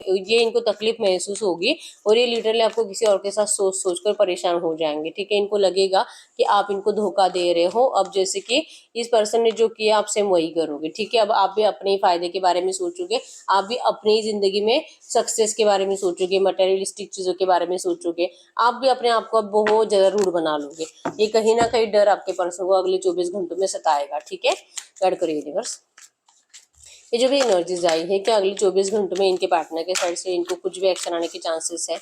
ये इनको तकलीफ महसूस होगी, और ये लिटरली आपको किसी और के साथ सोच सोच कर परेशान हो जाएंगे। ठीक है, इनको लगेगा कि आप इनको धोखा दे रहे हो, अब जैसे कि इस पर्सन ने जो किया आप सेम वही करोगे। ठीक है, अब आप भी अपने ही फायदे के बारे में सोचोगे, आप भी अपनी ही जिंदगी में सक्सेस के बारे में सोचोगे, मटेरियलिस्टिक चीजों के बारे में सोचोगे, आप भी अपने आप को बहुत ज्यादा रूड बना लोगे। ये कहीं ना कहीं डर आपके पर्सन को अगले 24 घंटों में सताएगा। ठीक है, गाइड करिए यूनिवर्स, ये जो भी एनर्जीज आई है, क्या अगले 24 घंटों में इनके पार्टनर के साइड से इनको कुछ भी एक्शन आने के चांसेस है?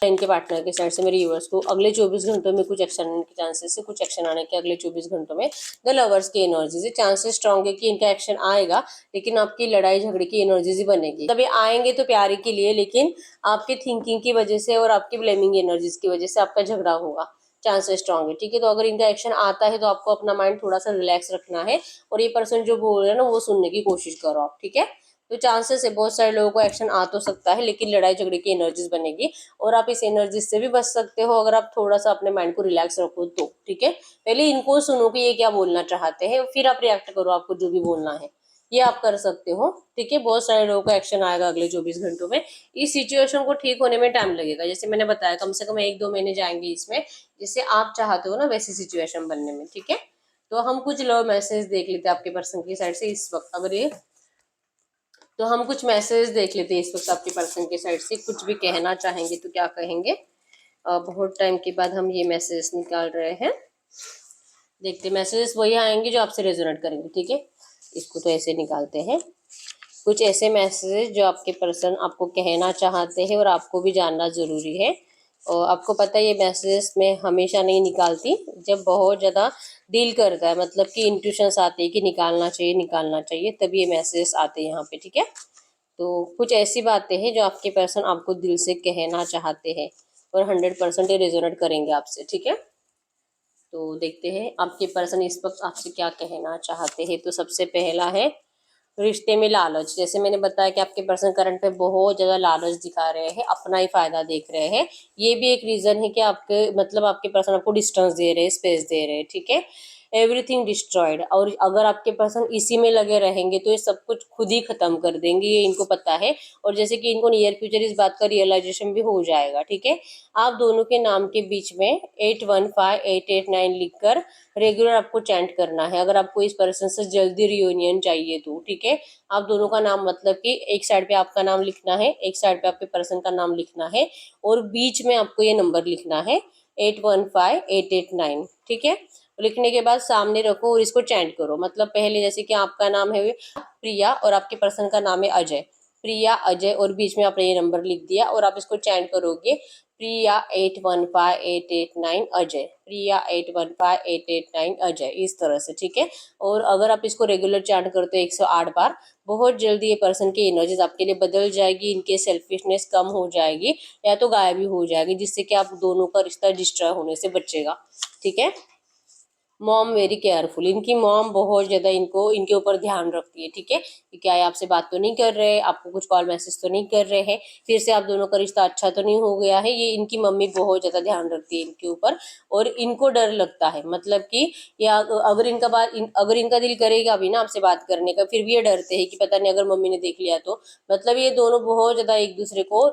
इनके पार्टनर के साइड से मेरे व्यूअर्स को अगले 24 घंटों में कुछ एक्शन आने के चांसेस है, कुछ एक्शन आने के अगले 24 घंटों में। द लवर्स की एनर्जी से चांसेस स्ट्रॉन्ग है कि इनका एक्शन आएगा, लेकिन आपकी लड़ाई झगड़े की एनर्जीज ही बनेगी। तभी आएंगे तो प्यारे के लिए, लेकिन आपके थिंकिंग की वजह से और आपकी ब्लेमिंग एनर्जीज की वजह से आपका झगड़ा होगा, चांसेस स्ट्रॉन्ग है। ठीक है, तो अगर इनका एक्शन आता है तो आपको अपना माइंड थोड़ा सा रिलैक्स रखना है, और ये पर्सन जो बोल रहे हैं ना वो सुनने की कोशिश करो आप। ठीक है, तो चांसेस है बहुत सारे लोगों को एक्शन आ तो सकता है, लेकिन लड़ाई झगड़े की एनर्जीज बनेगी, और आप इस एनर्जी से भी बच सकते हो अगर आप थोड़ा सा अपने माइंड को रिलैक्स रखो तो। ठीक है, पहले इनको सुनो कि ये क्या बोलना चाहते हैं, फिर आप रिएक्ट करो, आपको जो भी बोलना है ये आप कर सकते हो। ठीक है, बहुत सारे लोगों का एक्शन आएगा अगले 24 घंटों में। इस सिचुएशन को ठीक होने में टाइम लगेगा, जैसे मैंने बताया कम से कम 1-2 महीने जाएंगे इसमें, जिससे आप चाहते हो ना वैसी सिचुएशन बनने में। ठीक है, तो हम कुछ लव मैसेज देख लेते हैं आपके पर्सन की साइड से इस वक्त। अगर ये तो हम कुछ मैसेज देख लेते हैं इस वक्त आपके पर्सन की साइड से, कुछ भी कहना चाहेंगे तो क्या कहेंगे। बहुत टाइम के बाद हम ये मैसेज निकाल रहे हैं, देखते मैसेजेस वही आएंगे जो आपसे रेजोनेट करेंगे। ठीक है, इसको तो ऐसे निकालते हैं। कुछ ऐसे मैसेज जो आपके पर्सन आपको कहना चाहते हैं और आपको भी जानना जरूरी है। और आपको पता है ये मैसेजेस मैं हमेशा नहीं निकालती, जब बहुत ज़्यादा डील करता है, मतलब कि इंट्यूशंस आते हैं कि निकालना चाहिए निकालना चाहिए, तभी ये मैसेजेस आते हैं यहाँ पे। ठीक है, तो कुछ ऐसी बातें हैं जो आपके पर्सन आपको दिल से कहना चाहते हैं, और 100% ये रेजोनेट करेंगे आपसे। ठीक है, तो देखते हैं आपके पर्सन इस वक्त आपसे क्या कहना चाहते हैं। तो सबसे पहला है रिश्ते में लालच। जैसे मैंने बताया कि आपके पर्सन करंट पे बहुत ज़्यादा लालच दिखा रहे हैं, अपना ही फायदा देख रहे हैं। ये भी एक रीज़न है कि आपके मतलब आपके पर्सन आपको डिस्टेंस दे रहे हैं, स्पेस दे रहे हैं। ठीक है, एवरीथिंग डिस्ट्रॉयड, और अगर आपके पर्सन इसी में लगे रहेंगे तो ये सब कुछ खुद ही खत्म कर देंगे, ये इनको पता है। और जैसे कि इनको नियर फ्यूचर इस बात का रियलाइजेशन भी हो जाएगा। ठीक है, आप दोनों के नाम के बीच में 815889 लिखकर रेगुलर आपको चैंट करना है, अगर आपको इस पर्सन से जल्दी रियूनियन चाहिए तो। ठीक है, आप दोनों का नाम मतलब कि एक साइड पे आपका नाम लिखना है, एक साइड पे आपके पर्सन का नाम लिखना है, और बीच में आपको ये नंबर लिखना है 815889। ठीक है, लिखने के बाद सामने रखो और इसको चैंट करो। मतलब पहले जैसे कि आपका नाम है प्रिया और आपके पर्सन का नाम है अजय, प्रिया अजय, और बीच में आपने ये नंबर लिख दिया, और आप इसको चैंट करोगे प्रिया 815889 अजय, प्रिया 815889 अजय, इस तरह से। ठीक है, और अगर आप इसको रेगुलर चैंट करते हो 108 बार, बहुत जल्दी ये पर्सन की एनर्जीज आपके लिए बदल जाएगी, इनके सेल्फिशनेस कम हो जाएगी या तो गायब ही हो जाएगी, जिससे कि आप दोनों का रिश्ता डिस्ट्रॉय होने से बचेगा। ठीक है, मॉम वेरी केयरफुल, इनकी मॉम बहुत ज़्यादा इनको इनके ऊपर ध्यान रखती है। ठीक है, कि क्या ये आपसे बात तो नहीं कर रहे, आपको कुछ कॉल मैसेज तो नहीं कर रहे हैं, फिर से आप दोनों का रिश्ता अच्छा तो नहीं हो गया है, ये इनकी मम्मी बहुत ज़्यादा ध्यान रखती है इनके ऊपर। और इनको डर लगता है, मतलब कि या अगर इनका दिल करेगा भी ना आपसे बात करने का, फिर भी ये डरते हैं कि पता नहीं अगर मम्मी ने देख लिया तो। मतलब ये दोनों बहुत ज़्यादा एक दूसरे को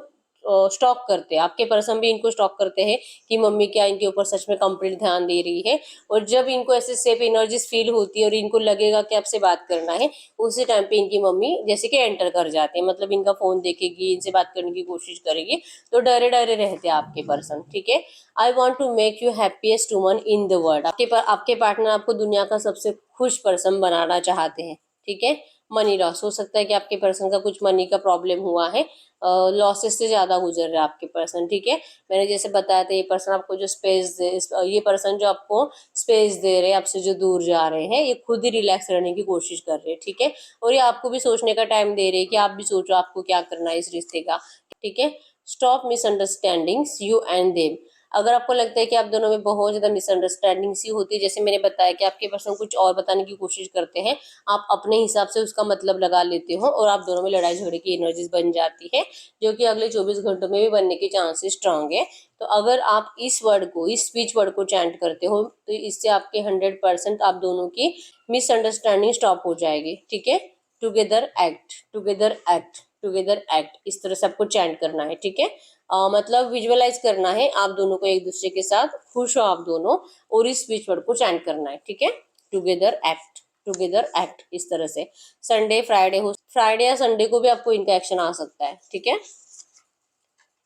स्टॉक करते हैं, आपके पर्सन भी इनको स्टॉक करते हैं कि मम्मी क्या इनके ऊपर सच में कंप्लीट ध्यान दे रही है। और जब इनको ऐसे सेफ एनर्जीज फील होती है और इनको लगेगा कि आपसे बात करना है, उसी टाइम पे इनकी मम्मी जैसे कि एंटर कर जाते हैं, मतलब इनका फोन देखेगी, इनसे बात करने की कोशिश करेगी, तो डरे डरे रहते हैं आपके पर्सन। ठीक है, I want to make you happiest woman in the world, आपके पार्टनर आपको दुनिया का सबसे खुश पर्सन बनाना चाहते हैं। ठीक है, मनी लॉस हो सकता है कि आपके पर्सन का कुछ मनी का प्रॉब्लम हुआ है, लॉसेस से ज्यादा गुजर रहा है आपके पर्सन। ठीक है, मैंने जैसे बताया था ये पर्सन आपको जो स्पेस दे, ये पर्सन जो आपको स्पेस दे रहे हैं, आपसे जो दूर जा रहे हैं, ये खुद ही रिलैक्स रहने की कोशिश कर रहे हैं। ठीक है, और ये आपको भी सोचने का टाइम दे रहे हैं कि आप भी सोचो आपको क्या करना है इस रिश्ते का। ठीक है, stop misunderstandings you and them. अगर आपको लगता है कि आप दोनों में बहुत ज्यादा मिसअंडरस्टैंडिंग सी होती है, जैसे मैंने बताया कि आपके पर्सन कुछ और बताने की कोशिश करते हैं, आप अपने हिसाब से उसका मतलब लगा लेते हो, और आप दोनों में लड़ाई झगड़े की एनर्जीज बन जाती है, जो कि अगले 24 घंटों में भी बनने के चांसेस स्ट्रांग है। तो अगर आप इस वर्ड को, इस स्पीच वर्ड को चैंट करते हो, तो इससे आपके 100% आप दोनों की मिसअंडरस्टैंडिंग स्टॉप हो जाएगी। ठीक है, together act, together act, together act, इस तरह से आपको चैंट करना है। ठीक है, मतलब विजुअलाइज करना है आप दोनों को एक दूसरे के साथ, खुश हो आप दोनों, और इस स्पीच वर्ड को चैंट करना है। ठीक है, टुगेदर एक्ट, टुगेदर एक्ट, इस तरह से। संडे फ्राइडे या संडे को भी आपको इनका एक्शन आ सकता है। ठीक है,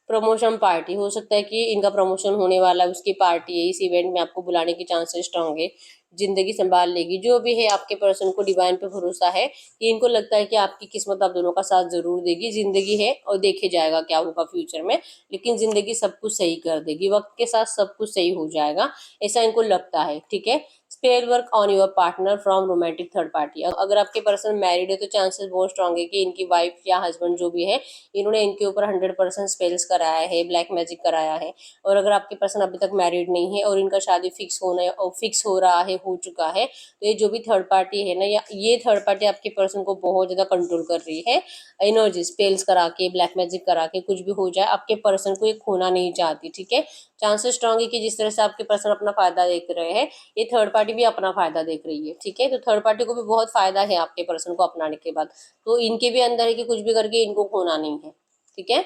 प्रमोशन पार्टी हो सकता है कि इनका प्रमोशन होने वाला है, उसकी पार्टी है, इस इवेंट में आपको बुलाने के चांसेस स्ट्रांग है। जिंदगी संभाल लेगी। जो भी है आपके पर्सन को डिवाइन पे भरोसा है कि इनको लगता है कि आपकी किस्मत आप दोनों का साथ जरूर देगी। जिंदगी है और देखे जाएगा क्या होगा फ्यूचर में, लेकिन जिंदगी सब कुछ सही कर देगी, वक्त के साथ सब कुछ सही हो जाएगा, ऐसा इनको लगता है। ठीक है। Spell work on your partner from romantic third party. अगर आपके पर्सन मैरिड है तो चांसेस बहुत स्ट्रांग है कि इनकी वाइफ या हस्बैंड जो भी है, इन्होंने इनके ऊपर 100% स्पेल्स कराया है, ब्लैक मैजिक कराया है। और अगर आपके पर्सन अभी तक मैरिड नहीं है और इनका शादी फिक्स हो रहा है, हो चुका है, तो ये जो भी थर्ड पार्टी है ना, या ये थर्ड पार्टी आपके पर्सन को बहुत ज्यादा कंट्रोल कर रही है। एनर्जी स्पेल्स करा के, ब्लैक मैजिक करा के, कुछ भी हो जाए, आपके पर्सन को ये खोना नहीं चाहती। ठीक है। चांसेस स्ट्रांग है कि जिस तरह से आपके पर्सन अपना फायदा देख रहे हैं, ये थर्ड पार्टी भी अपना फायदा देख रही है। ठीक है। तो थर्ड पार्टी को भी बहुत फायदा है आपके पर्सन को अपनाने के बाद, तो इनके भी अंदर है कि कुछ भी करके इनको खोना नहीं है। ठीक है।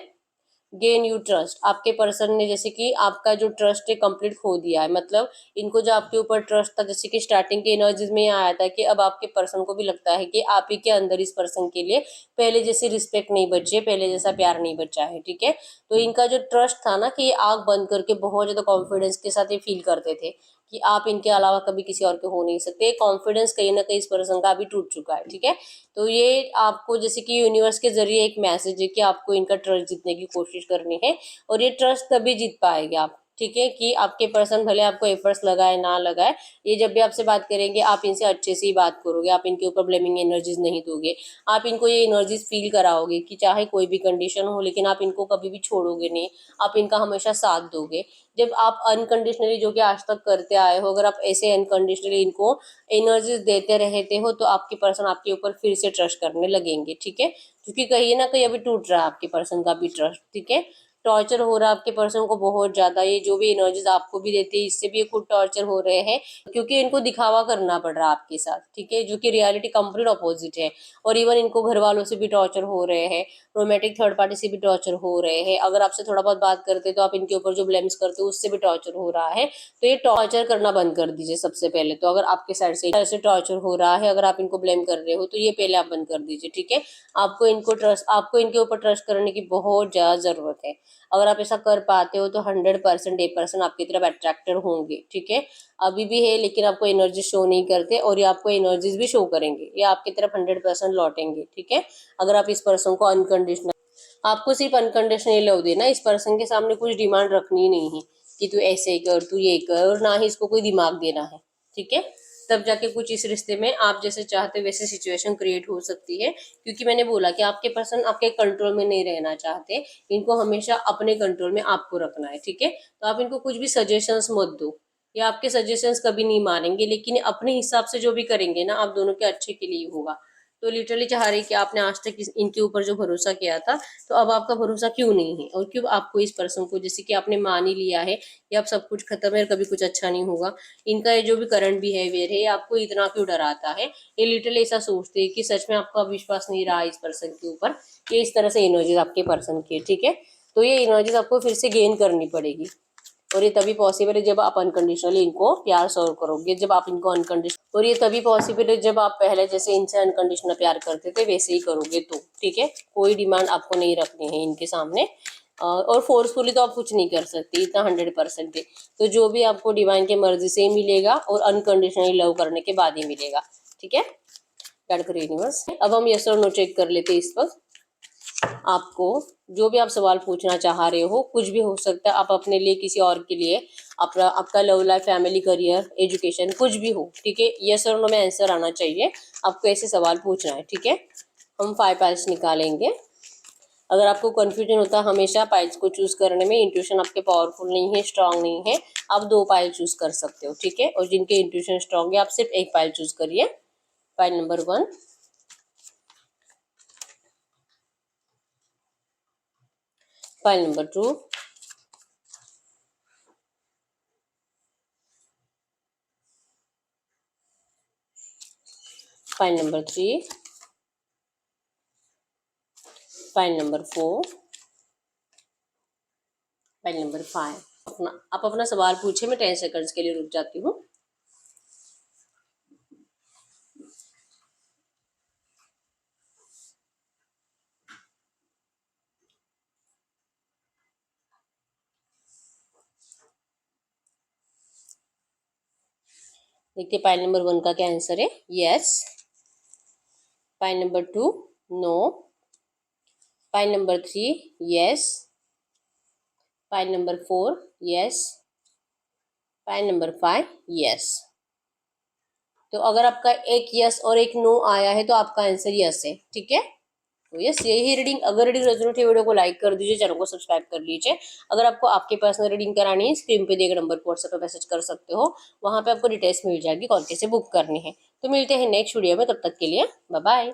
Gain you trust. आपके पर्सन ने जैसे कि आपका जो ट्रस्ट है कंप्लीट खो दिया है, मतलब इनको जो आपके ऊपर ट्रस्ट था, जैसे कि स्टार्टिंग के एनर्जीज में आया था कि अब आपके पर्सन को भी लगता है कि आप ही के अंदर इस पर्सन के लिए पहले जैसी रिस्पेक्ट नहीं बची है, पहले जैसा प्यार नहीं बचा है। ठीक है। तो इनका जो ट्रस्ट था ना, कि ये आग बंद करके बहुत ज्यादा कॉन्फिडेंस के साथ ये फील करते थे कि आप इनके अलावा कभी किसी और के हो नहीं सकते, कॉन्फिडेंस कहीं ना कहीं इस पर्सन का अभी टूट चुका है। ठीक है। तो ये आपको जैसे कि यूनिवर्स के जरिए एक मैसेज है कि आपको इनका ट्रस्ट जीतने की कोशिश करनी है, और ये ट्रस्ट तभी जीत पाएंगे आप। ठीक है। कि आपके पर्सन भले आपको एफर्ट्स लगाए ना लगाए, ये जब भी आपसे बात करेंगे आप इनसे अच्छे से ही बात करोगे, आप इनके ऊपर ब्लेमिंग एनर्जीज नहीं दोगे, आप इनको ये एनर्जीज फील कराओगे कि चाहे कोई भी कंडीशन हो, लेकिन आप इनको कभी भी छोड़ोगे नहीं, आप इनका हमेशा साथ दोगे। जब आप अनकंडीशनली, जो कि आज तक करते आए हो, अगर आप ऐसे अनकंडीशनली इनको एनर्जीज देते रहते हो, तो आपके पर्सन आपके ऊपर फिर से ट्रस्ट करने लगेंगे। ठीक है। क्योंकि कहीं ना कहीं अभी टूट रहा है आपके पर्सन का भी ट्रस्ट। ठीक है। टॉर्चर हो रहा है आपके पर्सन को बहुत ज्यादा, ये जो भी एनर्जीज आपको भी देते हैं, इससे भी ये खुद टॉर्चर हो रहे हैं, क्योंकि इनको दिखावा करना पड़ रहा है आपके साथ। ठीक है। जो कि रियलिटी कंप्लीट अपोजिट है। और इवन इनको घर वालों से भी टॉर्चर हो रहे हैं, रोमांटिक थर्ड पार्टी से भी टॉर्चर हो रहे हैं, अगर आपसे थोड़ा बहुत बात करते तो आप इनके ऊपर जो ब्लेम्स करते हो उससे भी टॉर्चर हो रहा है। तो ये टॉर्चर करना बंद कर दीजिए सबसे पहले तो। अगर आपके साइड से ऐसे टॉर्चर हो रहा है, अगर आप इनको ब्लेम कर रहे हो, तो ये पहले आप बंद कर दीजिए। ठीक है। आपको इनके ऊपर ट्रस्ट करने की बहुत ज्यादा जरूरत है। अगर आप ऐसा कर पाते हो तो 100% ए पर्सन आपकी तरफ अट्रैक्टेड होंगे। ठीक है। अभी भी है, लेकिन आपको एनर्जी शो नहीं करते, और ये आपको एनर्जीज भी शो करेंगे, ये आपकी तरफ 100% लौटेंगे। ठीक है। अगर आप इस पर्सन को अनकंडीशनल, आपको सिर्फ अनकंडीशनली लव देना, इस पर्सन के सामने कुछ डिमांड रखनी नहीं है कि तू ऐसे ही कर, तू ये कर, और ना ही इसको कोई दिमाग देना है। ठीक है। तब जाके कुछ इस रिश्ते में आप जैसे चाहते वैसे सिचुएशन क्रिएट हो सकती है, क्योंकि मैंने बोला कि आपके पर्सन आपके कंट्रोल में नहीं रहना चाहते, इनको हमेशा अपने कंट्रोल में आपको रखना है। ठीक है। तो आप इनको कुछ भी सजेशंस मत दो, या आपके सजेशंस कभी नहीं मानेंगे, लेकिन अपने हिसाब से जो भी करेंगे ना, आप दोनों के अच्छे के लिए होगा। तो लिटरली चाह रही कि आपने आज तक इनके ऊपर जो भरोसा किया था, तो अब आपका भरोसा क्यों नहीं है, और क्यों आपको इस पर्सन को, जैसे कि आपने मान ही लिया है कि अब सब कुछ खत्म है, कभी कुछ अच्छा नहीं होगा। इनका ये जो भी करंट बिहेवियर है, ये आपको इतना क्यों डराता है, ये लिटरली ऐसा सोचते हैं कि सच में आपका विश्वास नहीं रहा इस पर्सन के ऊपर। ये इस तरह से एनर्जीज आपके पर्सन की है। ठीक है। तो ये एनर्जीज आपको फिर से गेन करनी पड़ेगी, और ये तभी पॉसिबल है जब आप अनकंडीशनली इनको प्यार सर्व करोगे, जब आप इनको अनकंडीशनल, और ये तभी पॉसिबल है जब आप पहले जैसे इनसे अनकंडीशनल प्यार करते थे वैसे ही करोगे तो। ठीक है। कोई डिमांड आपको नहीं रखनी है इनके सामने, और फोर्सफुली तो आप कुछ नहीं कर सकते, इतना 100% है। तो जो भी आपको डिवाइन के मर्जी से ही मिलेगा, और अनकंडीशनली लव करने के बाद ही मिलेगा। ठीक है। डैड कर यूनिवर्स, अब हम यस और नो चेक कर लेते हैं इस वक्त। आपको जो भी आप सवाल पूछना चाह रहे हो, कुछ भी हो सकता है, आप अपने लिए, किसी और के लिए, अपना, आपका love life, family, career, education, कुछ भी हो। ठीक है। यस और नो में आंसर आना चाहिए, आपको ऐसे सवाल पूछना है। ठीक है। हम 5 पाइल्स निकालेंगे। अगर आपको कंफ्यूजन होता है हमेशा पाइल्स को चूज करने में, इंट्यूशन आपके पावरफुल नहीं है, स्ट्रांग नहीं है, आप 2 पाइल चूज कर सकते हो। ठीक है। और जिनके इंट्यूशन स्ट्रांग है, आप सिर्फ एक पाइल चूज करिए। Pile number 1, pile number 2, pile number 3, pile number 4, pile number 5। आप अपना सवाल पूछे, मैं 10 सेकंड्स के लिए रुक जाती हूँ। देखिए पाइल नंबर 1 का क्या आंसर है, yes. Pile number 2 no. Pile number 3 yes. Pile number 4 yes. Pile number 5 yes. तो अगर आपका एक यस और एक नो आया है तो आपका आंसर यस है, ठीक है। तो यस, यही रीडिंग। अगर रीडिंग रेजोनेट है वीडियो को लाइक कर दीजिए, चैनल को सब्सक्राइब कर लीजिए। अगर आपको आपके पर्सनल रीडिंग करानी है, स्क्रीन पे दिए गए नंबर पर व्हाट्सएप पे मैसेज कर सकते हो, वहां पे आपको डिटेल्स मिल जाएगी कौन कैसे बुक करनी है। तो मिलते हैं नेक्स्ट वीडियो में, तब तक के लिए बाय बाय।